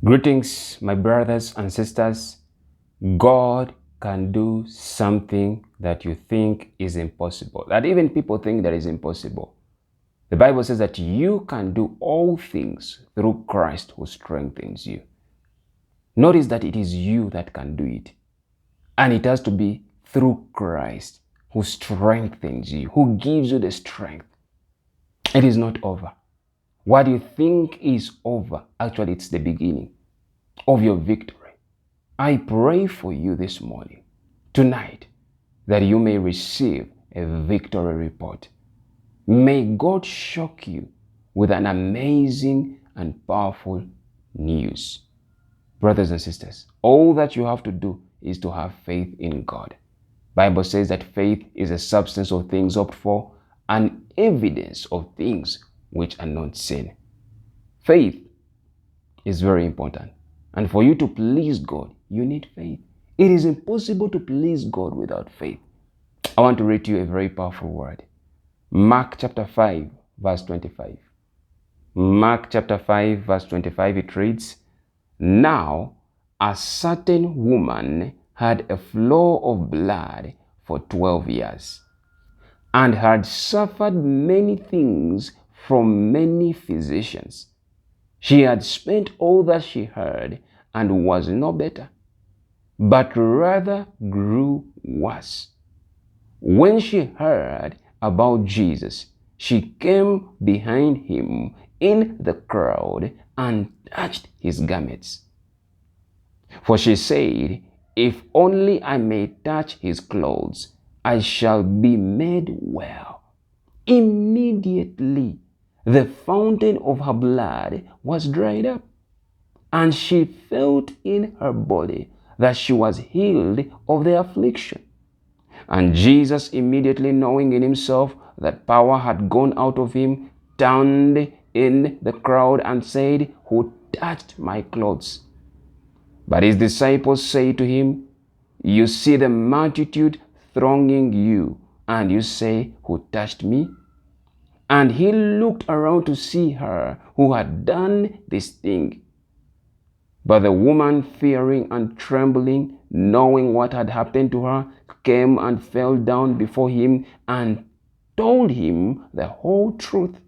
Greetings, my brothers and sisters. God can do something that you think is impossible, that even people think that is impossible. The Bible says that you can do all things through Christ who strengthens you. Notice that it is you that can do it. And it has to be through Christ who strengthens you, who gives you the strength. It is not over. What you think is over, actually, it's the beginning of your victory. I pray for you this morning, tonight, that you may receive a victory report. May God shock you with an amazing and powerful news. Brothers and sisters, all that you have to do is to have faith in God. Bible says that faith is a substance of things hoped for, and evidence of things which are not seen. Faith is very important. And for you to please God, you need faith. It is impossible to please God without faith. I want to read to you a very powerful word. Mark chapter 5, verse 25. Mark chapter 5, verse 25, it reads, "Now a certain woman had a flow of blood for 12 years, and had suffered many things from many physicians. She had spent all that she had and was no better, but rather grew worse. When she heard about Jesus, she came behind him in the crowd and touched his garments. For she said, 'If only I may touch his clothes, I shall be made well.' Immediately, the fountain of her blood was dried up, and she felt in her body that she was healed of the affliction. And Jesus, immediately knowing in himself that power had gone out of him, turned in the crowd and said, 'Who touched my clothes?' But his disciples say to him, 'You see the multitude thronging you, and you say, Who touched me?' And he looked around to see her who had done this thing. But the woman, fearing and trembling, knowing what had happened to her, came and fell down before him and told him the whole truth.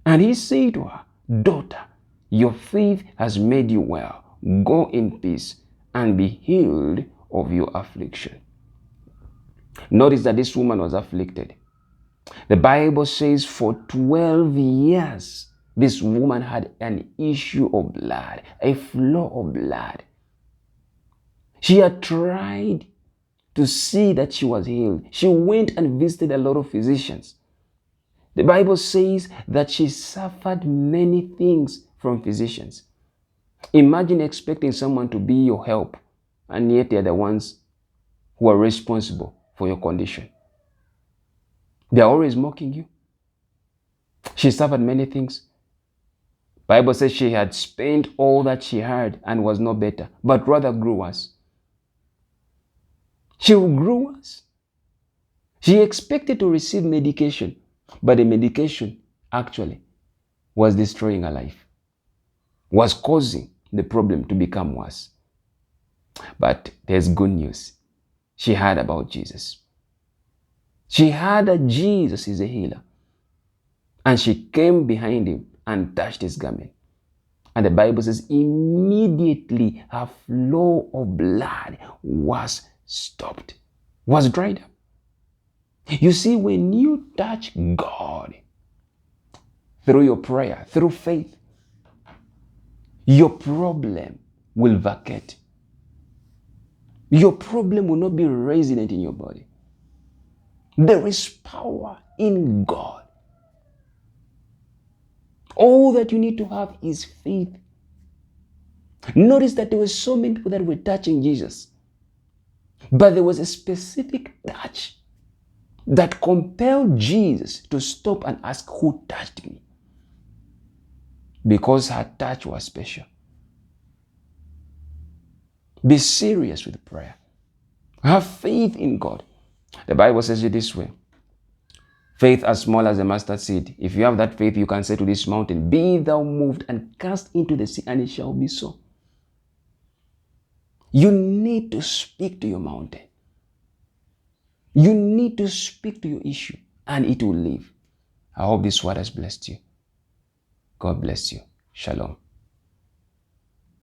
And he said to her, 'Daughter, your faith has made you well. Go in peace and be healed of your affliction.'" Notice that this woman was afflicted. The Bible says for 12 years, this woman had an issue of blood, a flow of blood. She had tried to see that she was healed. She went and visited a lot of physicians. The Bible says that she suffered many things from physicians. Imagine expecting someone to be your help, and yet they're the ones who are responsible for your condition. They're always mocking you. She suffered many things. Bible says she had spent all that she had and was no better, but rather grew worse. She grew worse. She expected to receive medication, but the medication actually was destroying her life, was causing the problem to become worse. But there's good news. She heard about Jesus. She heard that Jesus is a healer. And she came behind him and touched his garment. And the Bible says immediately her flow of blood was stopped, was dried up. You see, when you touch God through your prayer, through faith, your problem will vacate. Your problem will not be resident in your body. There is power in God. All that you need to have is faith. Notice that there were so many people that were touching Jesus, but there was a specific touch that compelled Jesus to stop and ask, "Who touched me?" Because her touch was special. Be serious with prayer. Have faith in God. The Bible says it this way: faith as small as a mustard seed. If you have that faith, you can say to this mountain, "Be thou moved and cast into the sea," and it shall be so. You need to speak to your mountain. You need to speak to your issue and it will leave. I hope this word has blessed you. God bless you. Shalom.